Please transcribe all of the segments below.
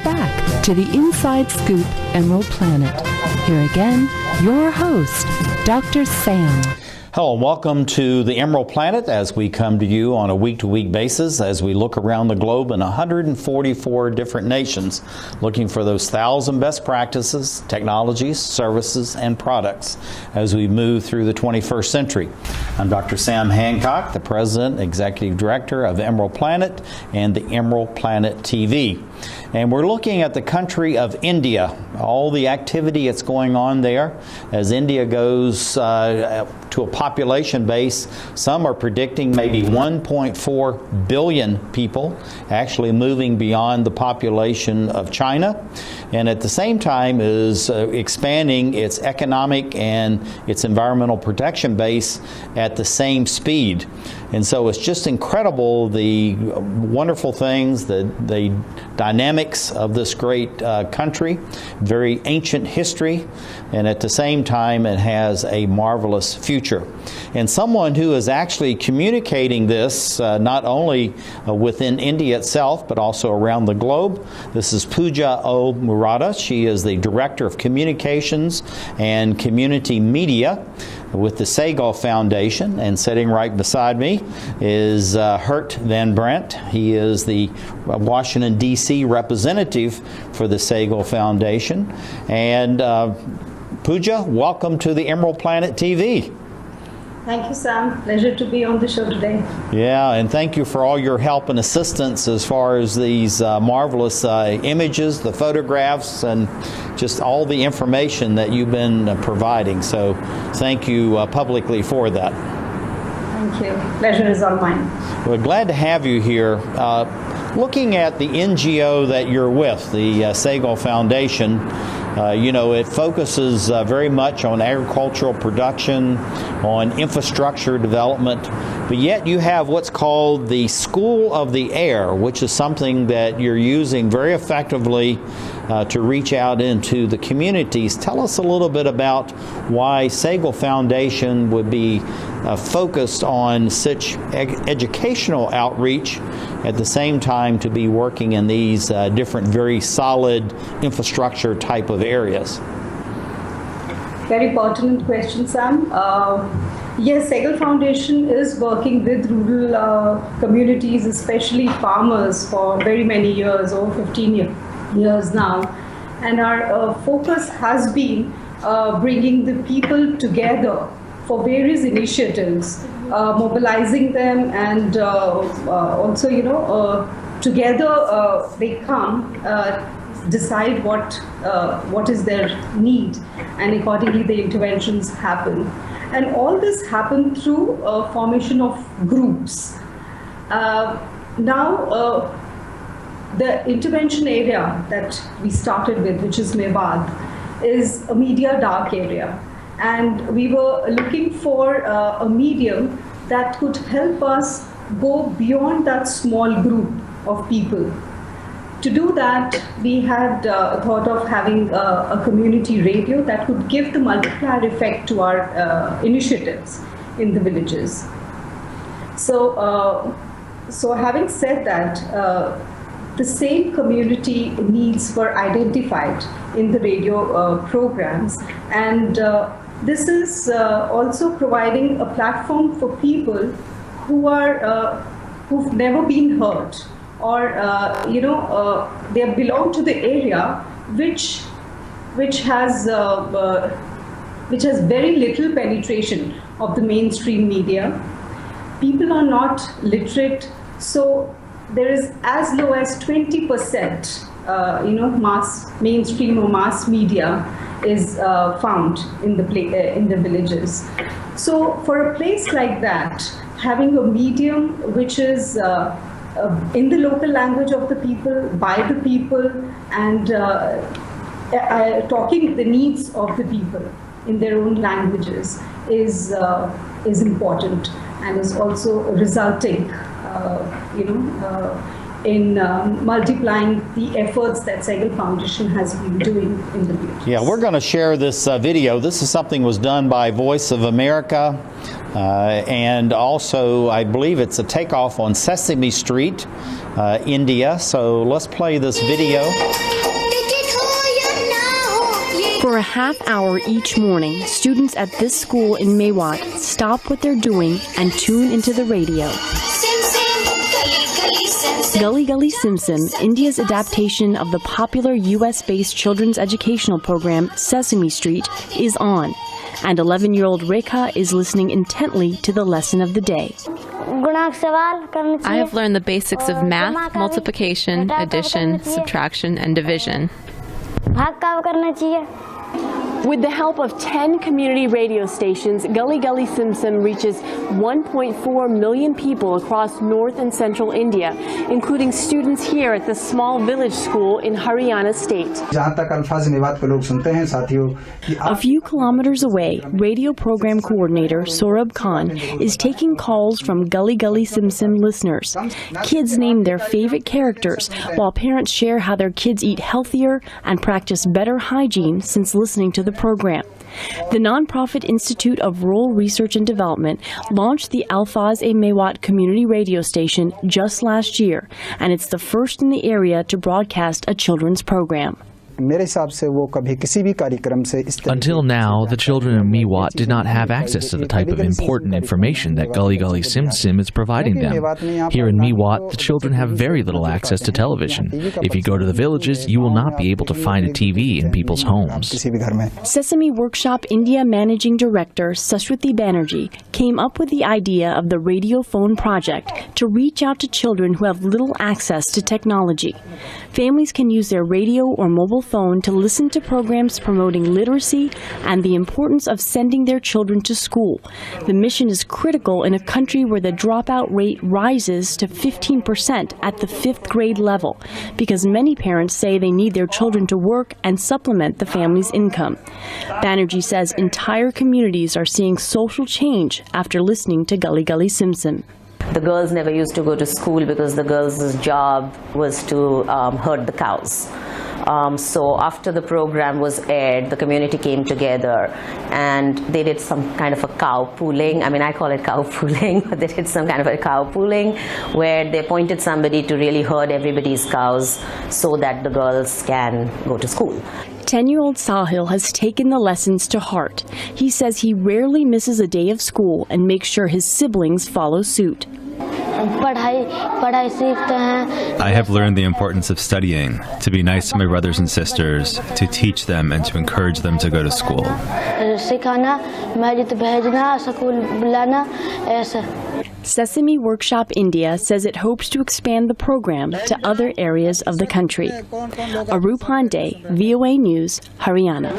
back to the Inside Scoop Emerald Planet. Here again, your host, Dr. Sam. Hello and welcome to the Emerald Planet as we come to you on a week-to-week basis as we look around the globe in 144 different nations looking for those 1,000 best practices, technologies, services, and products as we move through the 21st century. I'm Dr. Sam Hancock, the President, Executive Director of Emerald Planet and the Emerald Planet TV. And we're looking at the country of India, all the activity that's going on there as India goes to a population base. Some are predicting maybe 1.4 billion people actually moving beyond the population of China, and at the same time is expanding its economic and its environmental protection base at the same speed. And so it's just incredible the wonderful things, the dynamics of this great country, very ancient history, and at the same time it has a marvelous future. And someone who is actually communicating this not only within India itself but also around the globe, this is Pooja O. Murata. She is the Director of Communications and Community Media with the Sehgal Foundation, and sitting right beside me is Hert Van Brandt. He is the Washington, D.C. representative for the Sehgal Foundation. And Pooja, welcome to the Emerald Planet TV. Thank you, Sam. Pleasure to be on the show today. Yeah, and thank you for all your help and assistance as far as these marvelous images, the photographs, and just all the information that you've been providing. So thank you publicly for that. Thank you. Pleasure is all mine. We're glad to have you here. Looking at the NGO that you're with, the Sehgal Foundation, it focuses very much on agricultural production, on infrastructure development, but yet you have what's called the School of the Air, which is something that you're using very effectively to reach out into the communities. Tell us a little bit about why Sehgal Foundation would be focused on such educational outreach at the same time to be working in these different very solid infrastructure type of areas. Very pertinent question, Sam. Yes, Sehgal Foundation is working with rural communities, especially farmers, for very many years, over 15 years now. And our focus has been bringing the people together for various initiatives, mobilizing them, and also, together they come, decide what is their need, and accordingly the interventions happen. And all this happened through formation of groups. Now, the intervention area that we started with, which is Mewad, is a media dark area. And we were looking for a medium that could help us go beyond that small group of people. To do that, we had thought of having a community radio that could give the multiplier effect to our initiatives in the villages. So having said that, the same community needs were identified in the radio programs, and this is also providing a platform for people who are who've never been heard, or they belong to the area which has very little penetration of the mainstream media. People are not literate, so there is as low as 20%, mainstream or mass media is found in the villages. So for a place like that, having a medium which is in the local language of the people, by the people, and talking the needs of the people in their own languages is important, and is also resulting in multiplying the efforts that Sehgal Foundation has been doing in the villages. Yeah, we're going to share this video. This is something was done by Voice of America, and also I believe it's a takeoff on Sesame Street, India. So let's play this video. For a half hour each morning, students at this school in Mewat stop what they're doing and tune into the radio. Gully Gully Sim Sim, India's adaptation of the popular US-based children's educational program Sesame Street, is on, and 11-year-old Rekha is listening intently to the lesson of the day. I have learned the basics of math, multiplication, addition, subtraction, and division. With the help of 10 community radio stations, Gully Gully Sim Sim reaches 1.4 million people across north and central India, including students here at the small village school in Haryana state. A few kilometers away, radio program coordinator Saurabh Khan is taking calls from Gully Gully Sim Sim listeners. Kids name their favorite characters, while parents share how their kids eat healthier and practice better hygiene since listening to the program. The nonprofit Institute of Rural Research and Development launched the Alfaz-e-Mewat community radio station just last year, and it's the first in the area to broadcast a children's program. Until now, the children in Mewat did not have access to the type of important information that Gully Gully Sim Sim is providing them. Here in Mewat, the children have very little access to television. If you go to the villages, you will not be able to find a TV in people's homes. Sesame Workshop India Managing Director Sashwati Banerjee came up with the idea of the Radio Phone Project to reach out to children who have little access to technology. Families can use their radio or mobile phone to listen to programs promoting literacy and the importance of sending their children to school. The mission is critical in a country where the dropout rate rises to 15% at the 5th grade level, because many parents say they need their children to work and supplement the family's income. Banerjee says entire communities are seeing social change after listening to Gully Gully Sim Sim. The girls never used to go to school because the girls' job was to herd the cows. So after the program was aired, the community came together and they did some kind of a cow pooling. I mean, I call it cow pooling, but they did some kind of a cow pooling where they appointed somebody to really herd everybody's cows so that the girls can go to school. 10-year-old Sahil has taken the lessons to heart. He says he rarely misses a day of school and makes sure his siblings follow suit. I have learned the importance of studying, to be nice to my brothers and sisters, to teach them and to encourage them to go to school. Sesame Workshop India says it hopes to expand the program to other areas of the country. Arup Pandey, VOA News, Haryana.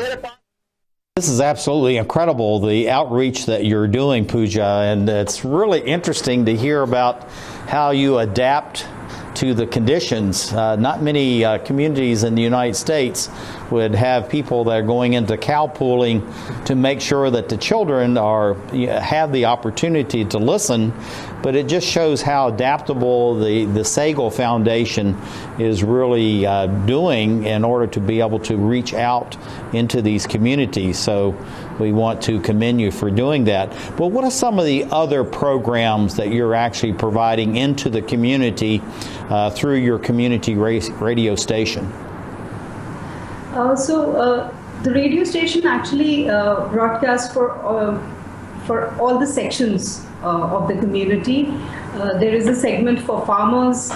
This is absolutely incredible, the outreach that you're doing, Pooja, and it's really interesting to hear about how you adapt to the conditions. Not many communities in the United States would have people that are going into cow pooling to make sure that the children have the opportunity to listen, but it just shows how adaptable the Sehgal Foundation is really doing in order to be able to reach out into these communities. So we want to commend you for doing that. But what are some of the other programs that you're actually providing into the community through your community radio station? The radio station actually broadcasts for all the sections of the community. There is a segment for farmers.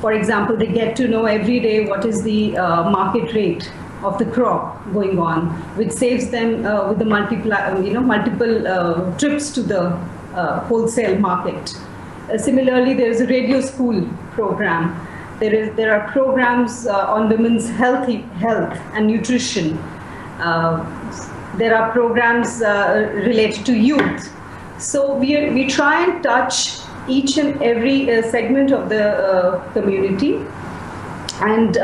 For example, they get to know every day what is the market rate of the crop going on, which saves them with the multiple trips to the wholesale market. Similarly, there is a radio school program. There are programs on women's health and nutrition. There are programs related to youth. So we try and touch each and every segment of the community. And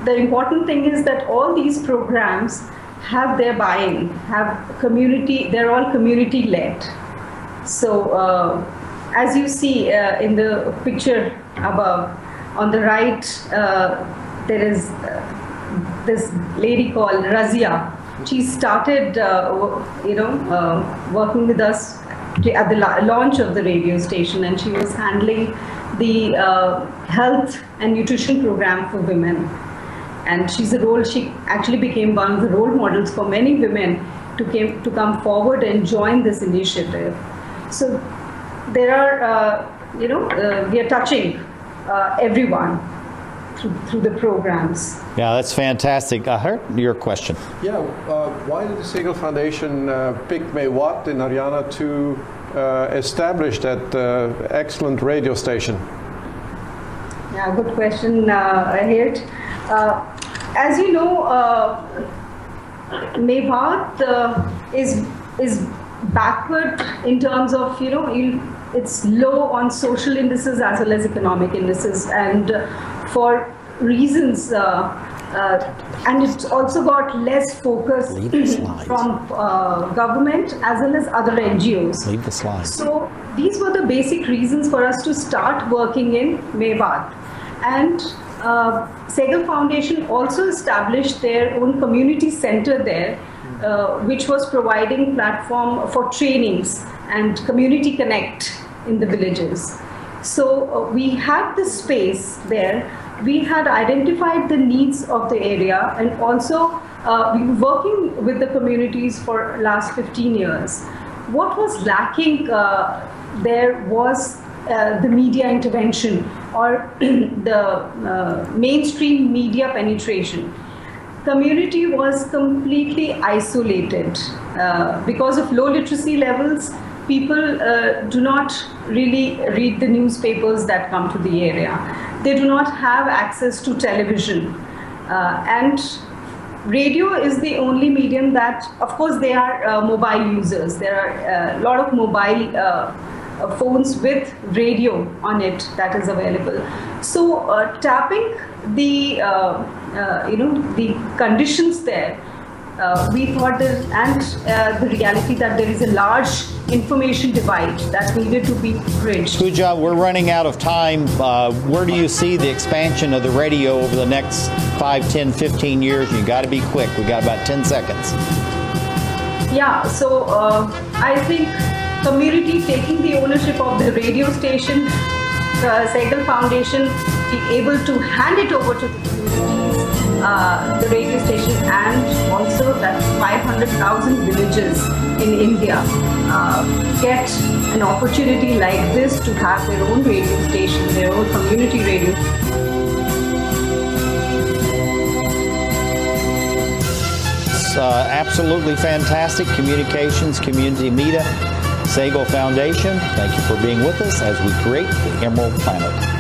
the important thing is that all these programs have their buy-in, they're all community-led. So as you see in the picture above, on the right, there is this lady called Razia. She started, working with us at the launch of the radio station, and she was handling the health and nutrition program for women. And she actually became one of the role models for many women to come forward and join this initiative. So there are, we are touching everyone through the programs. Yeah, that's fantastic. I heard your question. Yeah, why did the Sehgal Foundation pick Mewat in Haryana to establish that excellent radio station? Yeah, good question, Ahit. As you know, Mewat is backward in terms of, it's low on social indices as well as economic indices, and for reasons, and it's also got less focus from government as well as other NGOs. Leave the slides. So these were the basic reasons for us to start working in Mewat. And Sehgal Foundation also established their own community center there, which was providing platform for trainings and community connect in the villages. So we had the space there. We had identified the needs of the area, and also we were working with the communities for last 15 years. What was lacking there was the media intervention, or the mainstream media penetration. Community was completely isolated because of low literacy levels. People do not really read the newspapers that come to the area. They do not have access to television. And radio is the only medium that, of course, they are mobile users. There are a lot of mobile phones with radio on it that is available. So tapping the the conditions there, we thought that, and the reality that there is a large information divide that needed to be bridged. Pooja, we're running out of time. Where do you see the expansion of the radio over the next 5, 10, 15 years? You got to be quick. We got about 10 seconds. Yeah, so I think community taking the ownership of the radio station, the Sehgal Foundation be able to hand it over to the communities, the radio station, and also that 500,000 villages in India get an opportunity like this to have their own radio station, their own community radio. Absolutely fantastic. Communications, community media, Sehgal Foundation, thank you for being with us as we create the Emerald Planet.